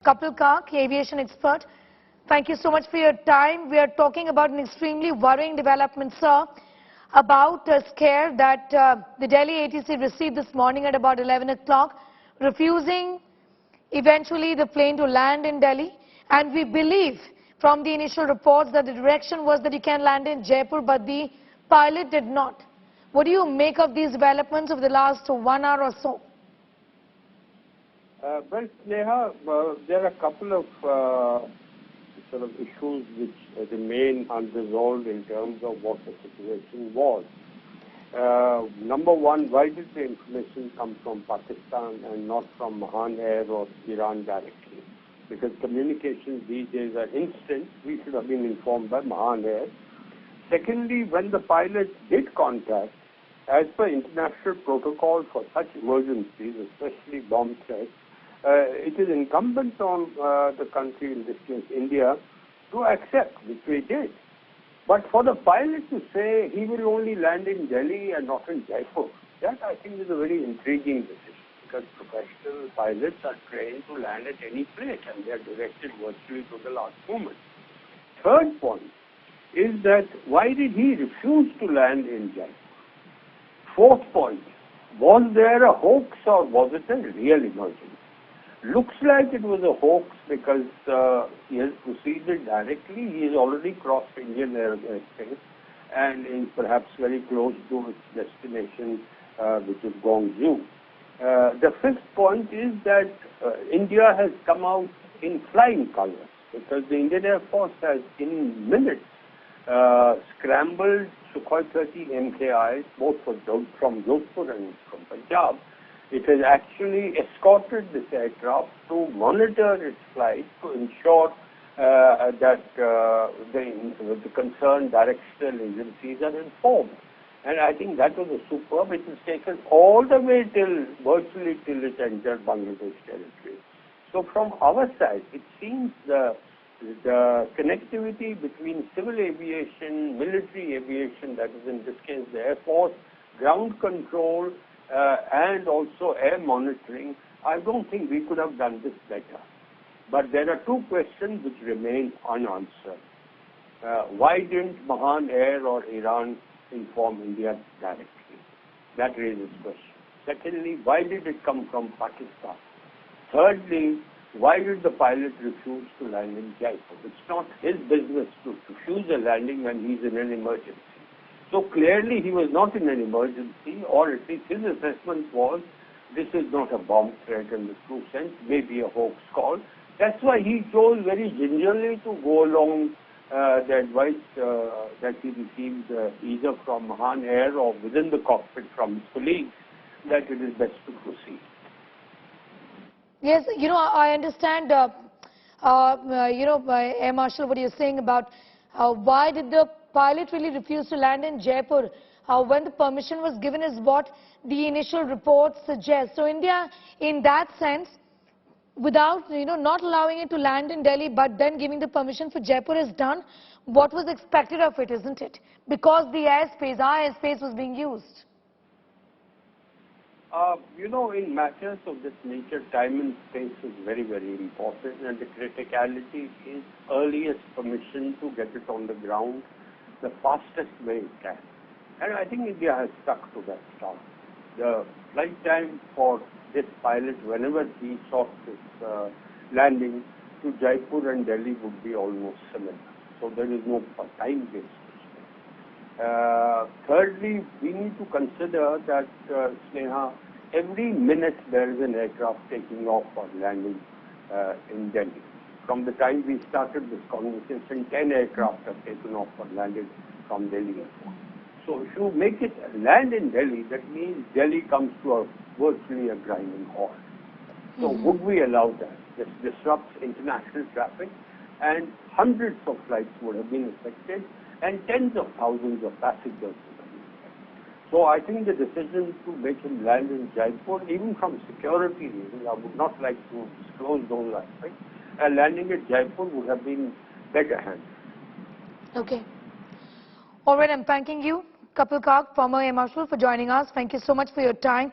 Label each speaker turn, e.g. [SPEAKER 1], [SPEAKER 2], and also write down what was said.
[SPEAKER 1] Kapil, aviation expert. Thank you so much for your time. We are talking about an extremely worrying development, sir, about a scare that the Delhi ATC received this morning at about 11 o'clock, refusing eventually the plane to land in Delhi. And we believe from the initial reports that the direction was that you can land in Jaipur, but the pilot did not. What do you make of these developments over the last 1 hour or so?
[SPEAKER 2] Well, Sneha, there are a couple of sort of issues which remain unresolved in terms of what the situation was. Number one, why did the information come from Pakistan and not from Mahan Air or Iran directly? Because communications these days are instant. We should have been informed by Mahan Air. Secondly, when the pilot did contact, as per international protocol for such emergencies, especially bomb threats, it is incumbent on the country, in this case India, to accept, which we did. But for the pilot to say he will only land in Delhi and not in Jaipur, that I think is a very intriguing decision, because professional pilots are trained to land at any place and they are directed virtually to the last moment. Third point is that why did he refuse to land in Jaipur? Fourth point, was there a hoax or was it a real emergency? Looks like it was a hoax because he has proceeded directly. He has already crossed Indian airspace and is perhaps very close to its destination, which is Gwangju. The fifth point is that India has come out in flying colors, because the Indian Air Force has in minutes scrambled Sukhoi 30 MKIs, both from Jodhpur and from Punjab. It has actually escorted this aircraft to monitor its flight to ensure that the concerned directional agencies are informed. And I think that was a superb. It was taken all the way virtually till it entered Bangladesh territory. So from our side, it seems the connectivity between civil aviation, military aviation, that is in this case the Air Force, ground control, and also air monitoring, I don't think we could have done this better. But there are two questions which remain unanswered. Why didn't Mahan Air or Iran inform India directly? That raises questions. Secondly, why did it come from Pakistan? Thirdly, why did the pilot refuse to land in Jaipur? It's not his business to refuse a landing when he's in an emergency. So clearly he was not in an emergency, or at least his assessment was this is not a bomb threat in the true sense, maybe a hoax call. That's why he chose very gingerly to go along the advice that he received either from Mahan Air or within the cockpit from his colleagues, that it is best to proceed.
[SPEAKER 1] Yes, I understand, Air Marshal, what you're saying about why did the pilot really refuse to land in Jaipur when the permission was given is what the initial reports suggest. So India, in that sense, without, not allowing it to land in Delhi, but then giving the permission for Jaipur, has done what was expected of it, isn't it? Because the airspace, our airspace, was being used.
[SPEAKER 2] In matters of this nature, time and space is very, very important, and the criticality is earliest permission to get it on the ground the fastest way it can. And I think India has stuck to that start. The flight time for this pilot, whenever he sought this landing to Jaipur and Delhi, would be almost similar. So there is no time-based. Thirdly, we need to consider that, Sneha, every minute there is an aircraft taking off or landing in Delhi. From the time we started this conversation, 10 aircraft have taken off or landed from Delhi Airport. So if you make it land in Delhi, that means Delhi comes to virtually a grinding halt. So would we allow that? This disrupts international traffic, and hundreds of flights would have been affected, and tens of thousands of passengers would have been affected. So I think the decision to make him land in Jaipur, even from security reasons, I would not like to disclose those aspects, and landing at Jaipur would have been better handled.
[SPEAKER 1] Okay. All right, I'm thanking you, Kapil, former Air Marshal, for joining us. Thank you so much for your time.